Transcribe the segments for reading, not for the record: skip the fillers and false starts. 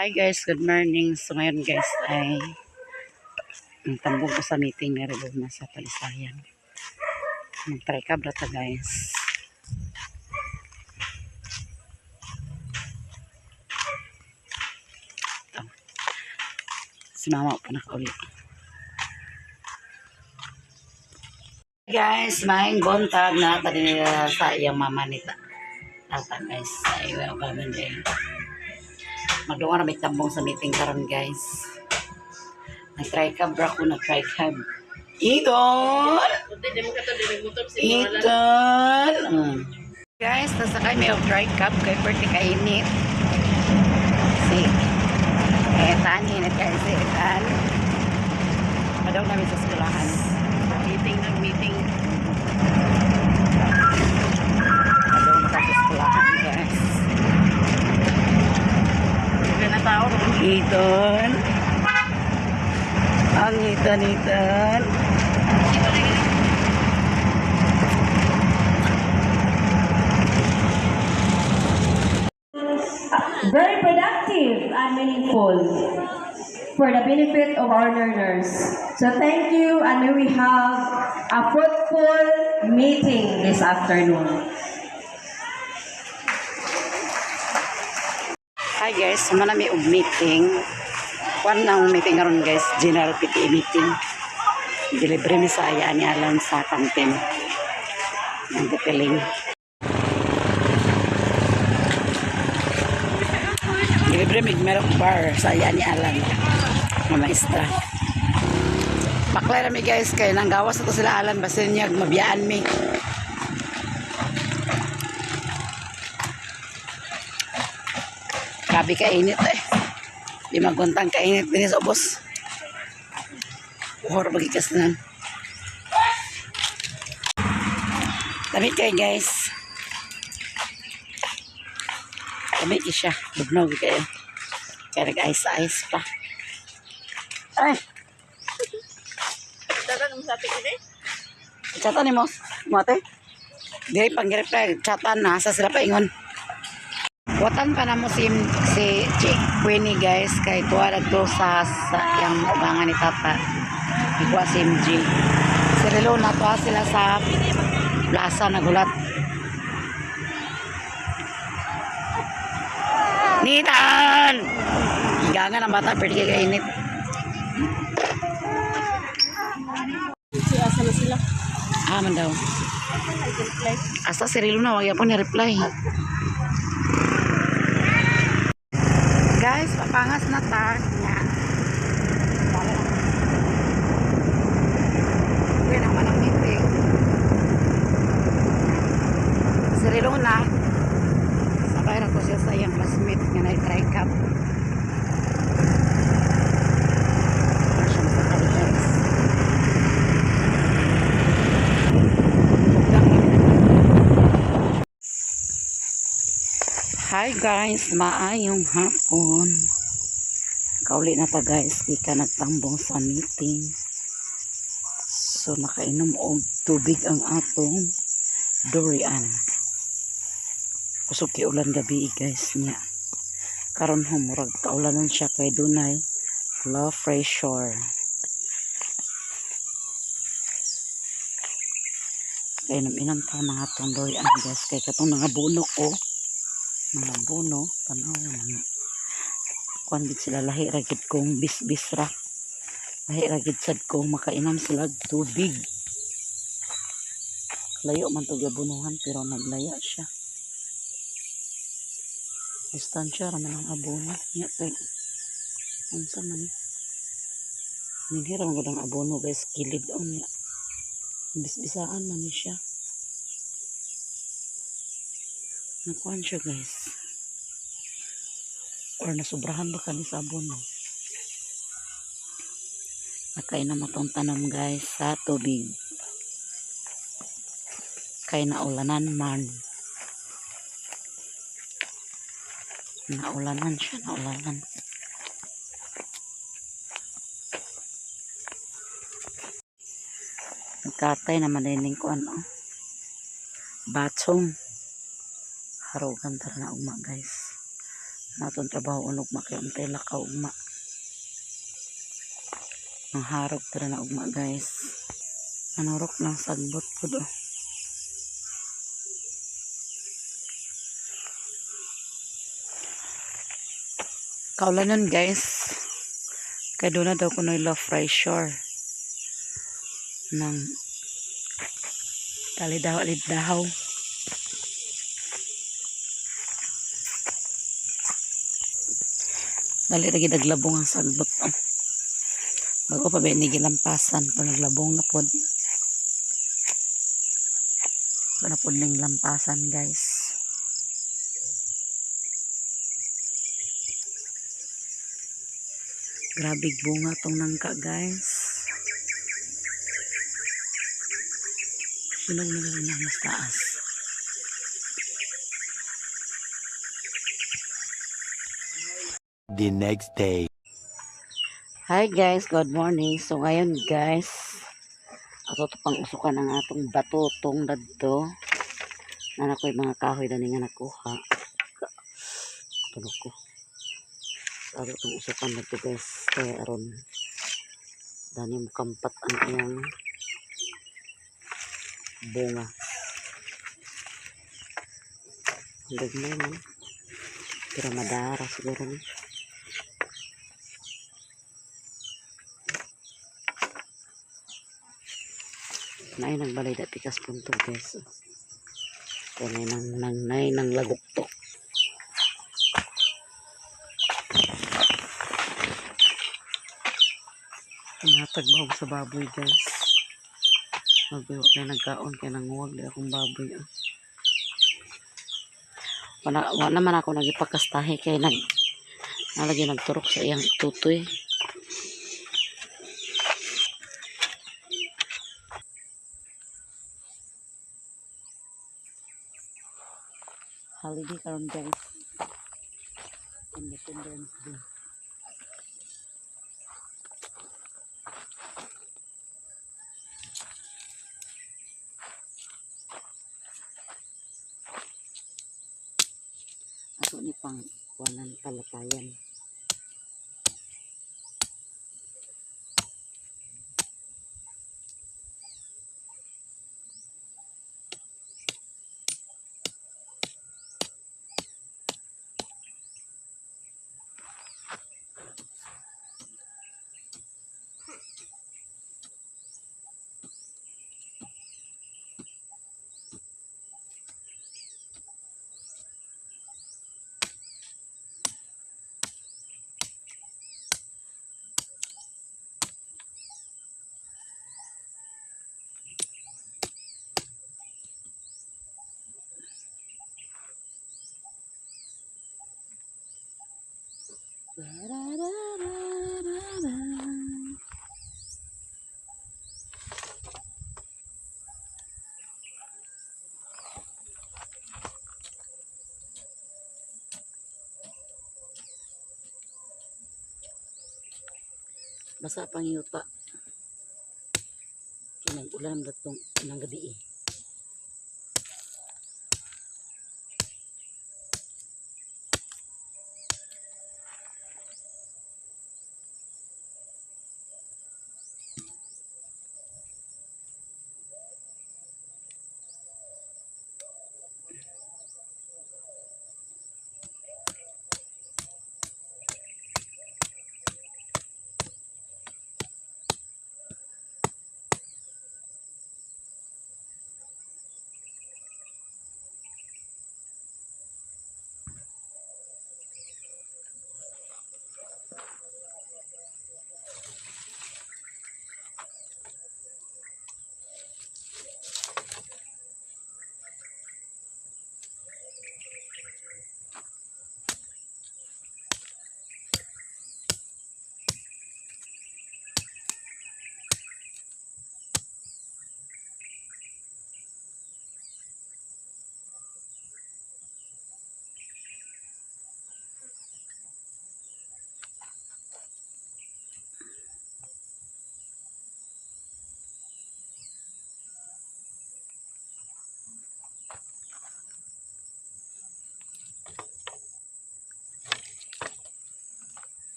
Hi guys, good morning. So ngayon guys ay ang tambong ko sa meeting na rin na sa Palisayan. Mag-try ka brata guys. Ito. Si mama po nakaulit. Guys, maing bontag na tadi nila sa iyang mama nita. Tata guys, ay welcome din. Magdungan na may tambong sa meeting karon guys. Nag-try ka bra ko, nag-try ka. Idol! Idol! Guys, nasakay may dry cup kay perti kainit. Si etan, hinit kayo si etan. Madaw namin sa skulahan. Meeting. Madaw na sa skulahan guys. Idol! Ang idol! Very productive and meaningful for the benefit of our learners. So thank you, and may we have a fruitful meeting this afternoon. Hi guys, sumana may meeting. Kuan nang meeting karon guys, General PTA meeting. Delivery mi sa aya ni Alan sa kantin. Ang depeling. Delivery mi milk bar sa aya ni Alan. Mga maestra. Baklay ra mi guys kay nang gawas ato sila Alan basin niya mabiyaan mi. Grabe ka init eh. Di maguntang ka init din sa ubos. Uhor magikas nan. Damit kayo guys. Damit siya. Bugnog kayo. Kaya nag-ice pa. Ay! Tatan mo sa atin ini? Chatan ni mo. Mate. Di pang-reply. Chatan na. Sa sila pa ingon. Watan pa na mo si Queenie guys. Kay tuwa nagdo sa yung ubangan ni Tata. Ikuha si MG. Si Relo na tuwa sila sa plaza nagulat. Nitan! Higangan ang bata pero kaya init. Asa na sila? Man daw. Asa si Relo na, wag yapon ni-reply. Guys, papangas na tag niya. Uwi naman ang meeting. Si Relo na. Sabay na ko siya sa iyang classmate nga na-try cup. Hi guys, maayong hapon. Kauli na ta guys, di ka nagtambong sa meeting. So nakainom og tubig ang atong durian. Kusog ulan gabi guys niya. Karon humurag kaulanan siya kay dunay low pressure. Kaya inom ta mga atong durian guys, kay katong mga buno ko. Mga buno, tanaw mga kuan gid sila lahi ra gid kong bis ra. Lahi ra gid sad kong makainom sila tubig. Layo man to gabunuhan pero naglaya siya. Distansya ra man ang abono. Nya kay unsa man. Ninhira man ang abono guys, kilid on niya. Bisbisaan man ni siya. Nakuan siya guys. Or nasubrahan ba kani sa abono? Nakainom atong tanom guys sa tubig. Kay naulanan man. Naulanan siya, naulanan. Nagkatay naman din ko ano. Batsong. Harugan tara na ugma guys. Matong trabaho unog makay untay lakaw ugma. Ang harap tara na ugma guys. Nanurok ng sagbot po do. Kaulanon guys. Kaya doon na daw kunoy low pressure ng talidaw-alidahaw. Dali lagi naglabong ang sagbot. Oh. Bago pa ba nigilampasan pag naglabong na pod. Wala po ning lampasan guys. Grabig bunga tong nangka guys. Sunog na lang na mas taas. The next day. Hi guys, good morning. So ngayon guys, ato to pang usukan ang atong batutong dadto. Nana ko'y mga kahoy na nga nakuha. Tulog ko. So ato itong usukan dadto guys. Kaya aron dani mo kampat ang iyang bunga. Hanggang na yun. Pero madara siguro ni. Nay nang balay da pikas punto guys. Kaya nay nang lagok to. Pinatag ba ako sa baboy guys. Magbiwa kaya nagkaon kaya nanguwag di akong baboy. Wala naman ako nagipakastahe kaya nalagi nagturok sa iyang tutoy. Holiday karon guys. Independence Day. Ato ni pang kuanan kalakayan. Basa pang yuta. Kinag-ulan datong ng gabi eh.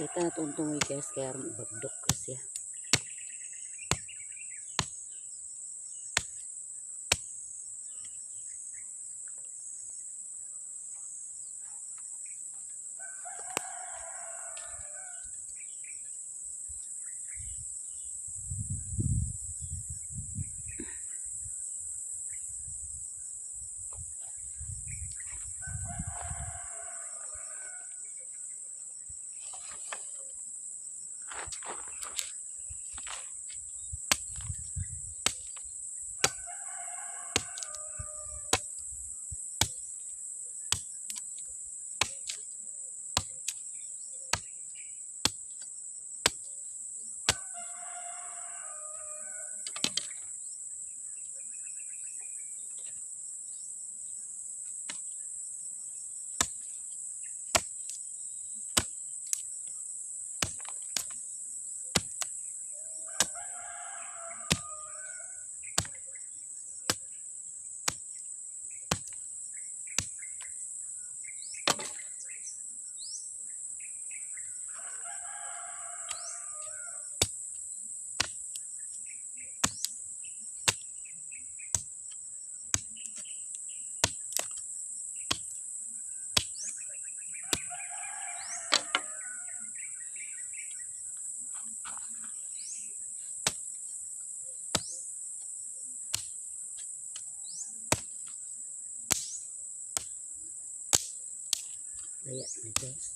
Kita na tuntungoy guys, kaya bagdok siya. Kaya na guys.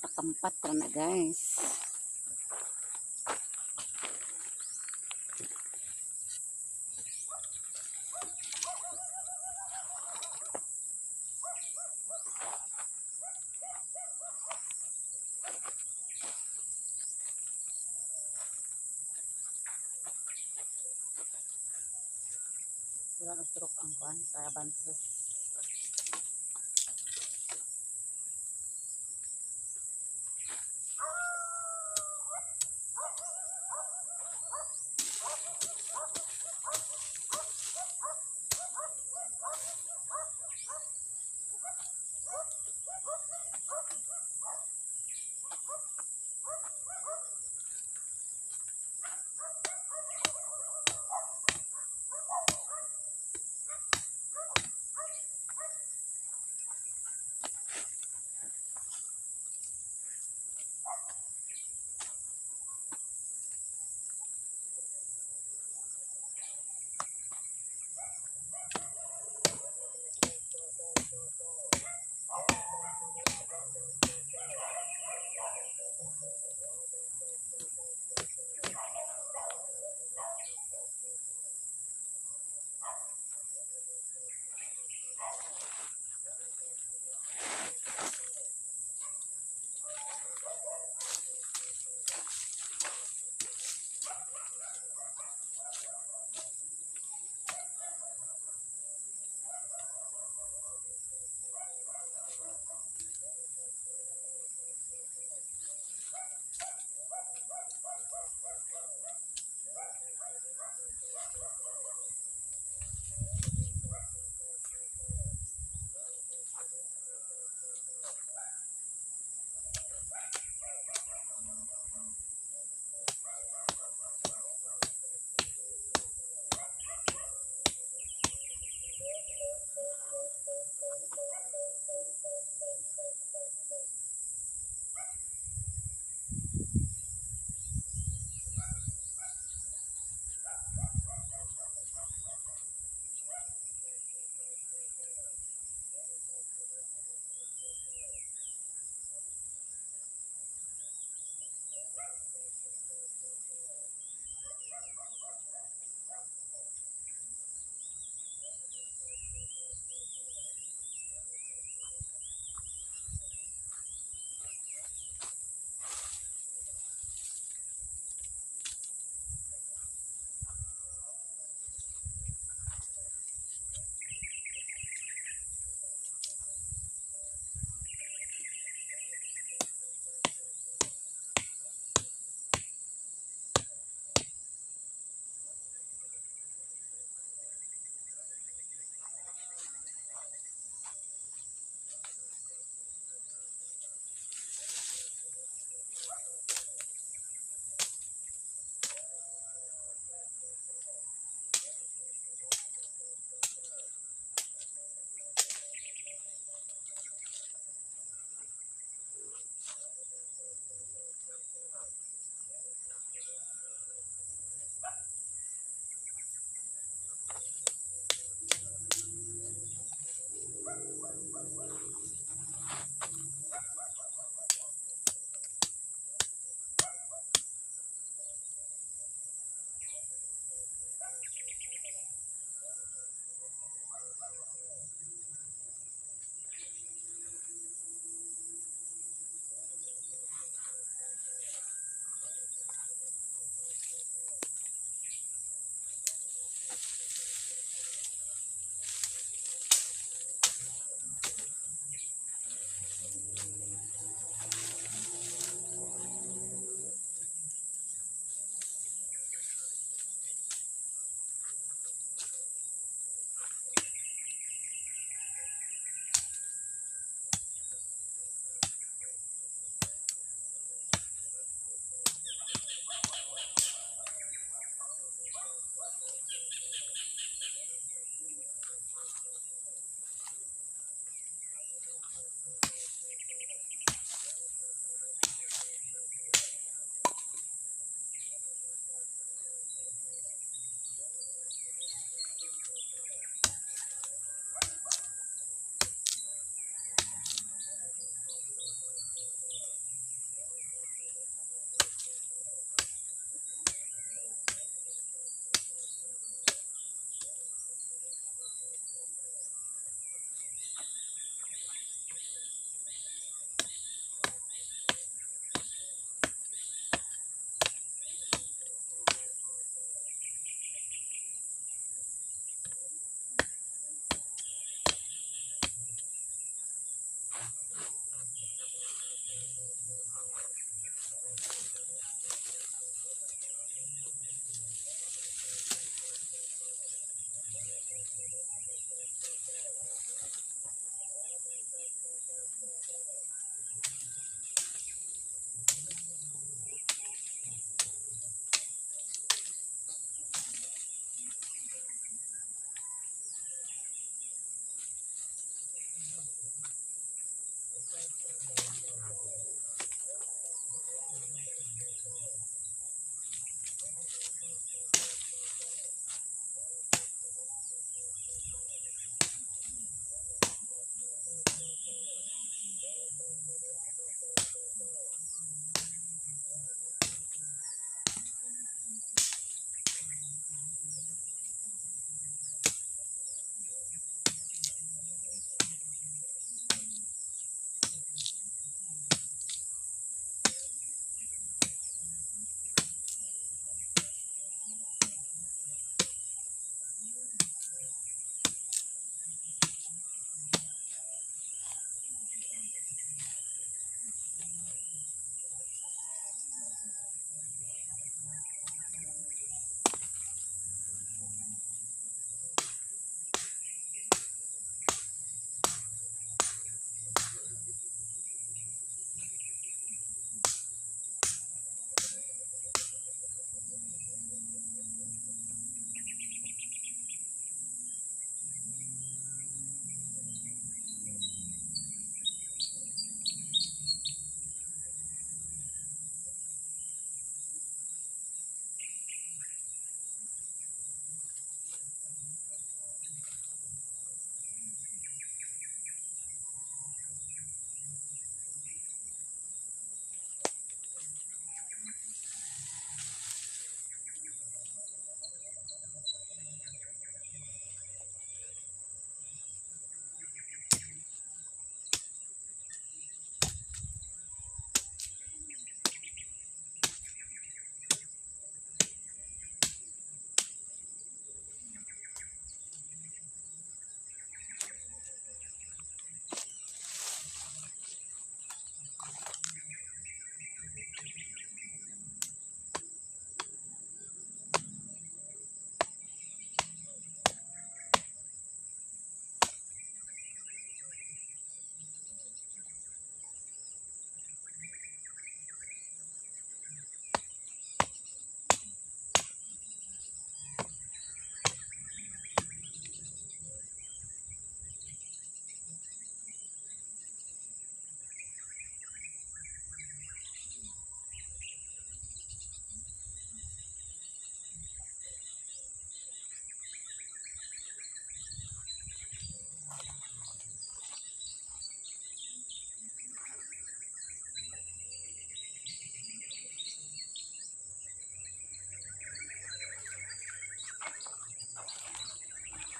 Pakampat ra na guys. Wala na stroke ang kuan, kaya bansos.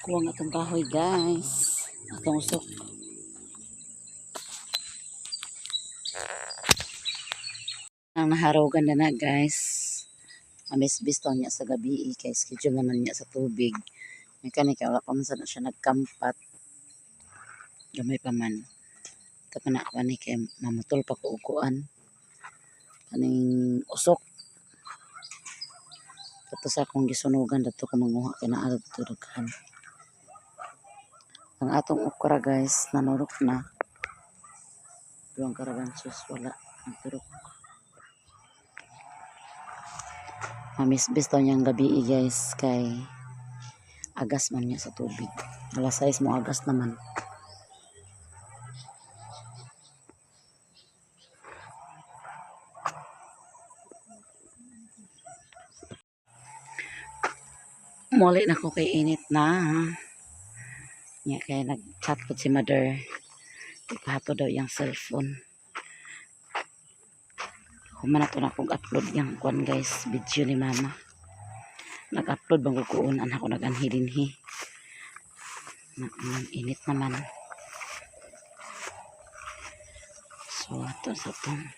Kuha nga itong kahoy guys. Itong usok. Ang naharogan na guys. Amisbis to niya sa gabi kay schedule naman niya sa tubig. Mekanika wala pa man sana siya nagkampat. Gamay pa man. Ito pa na ako ni kay mamutol pa ko ukuan. Kaning usok. Ito sa akong gisunugan dato ko manguha kay naa dito daghan. Ang atong okra guys nanurok na. Pero ang karabansos wala nagturok. Mamisbis to niyang gabi guys kay agas man niya sa tubig. Alas 6 mo agas naman. Muli na ko kay init na. Nya kay nag-chat ko si mother. Ipahato daw yung cellphone. Kumana to na kong upload yung kwan guys. Video ni mama. Nag-upload bang kukuunan ako nag-anhi dinhi. Init naman. So ito sa itong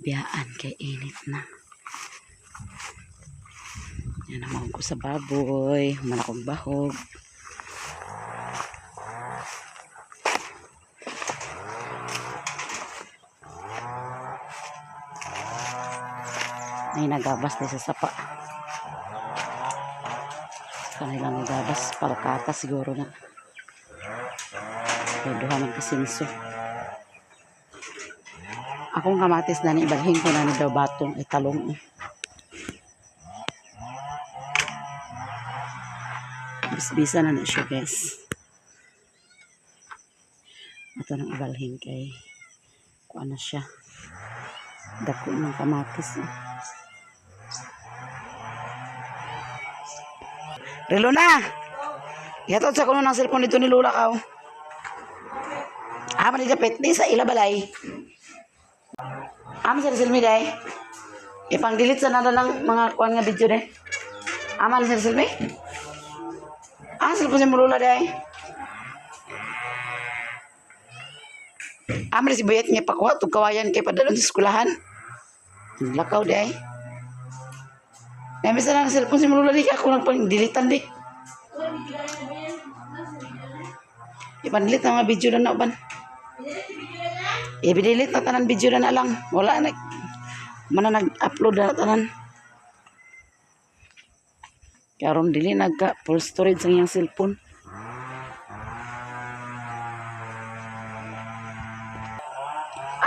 biyaan kay init na. Yan naman ko sa baboy. Humana kong bahog. Ay nagabas na sa sapa. Kanilang nagabas. Palkata siguro na. Duha ng kasinso. Akong kamatis na ni ibalhin ko na ni daw batong italong. Bisbisa na siya guys. Ito nang ibalhin kay kuha na siya. Dako ng kamatis. Relo na! Ihatod sa kuno ng cellphone dito ni Lula ka. Aman ni Japet di sa ilabalay. Aman sa Silmi day. Ipang-delete sa nada ng mga kuan nga video day. Aman sa Silmi. Cellphone si Lula day. Aman si Bayat niya pakuha tug kawayan kay padalon sa eskwelahan. Lakaw day. May sana ng cellphone si Lula day ako nang pang-deletean di. Ipan-delete na mga video na na ban. I-delete na tanan video na lang. Wala na. Mana nag-upload na tanan. Karon dili nagka full storage sa iyang cellphone.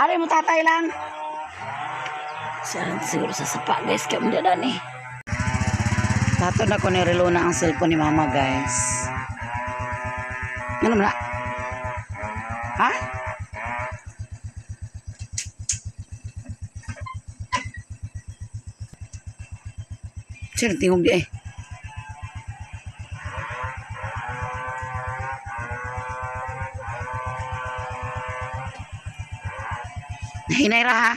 Ari mo tatay lang. Siguro sa sapa guys kaya mo dadani. Tato na ko nirelo na ang cellphone ni mama guys. Ano na? Ha? Sino tingog di eh? Hinay ra ha?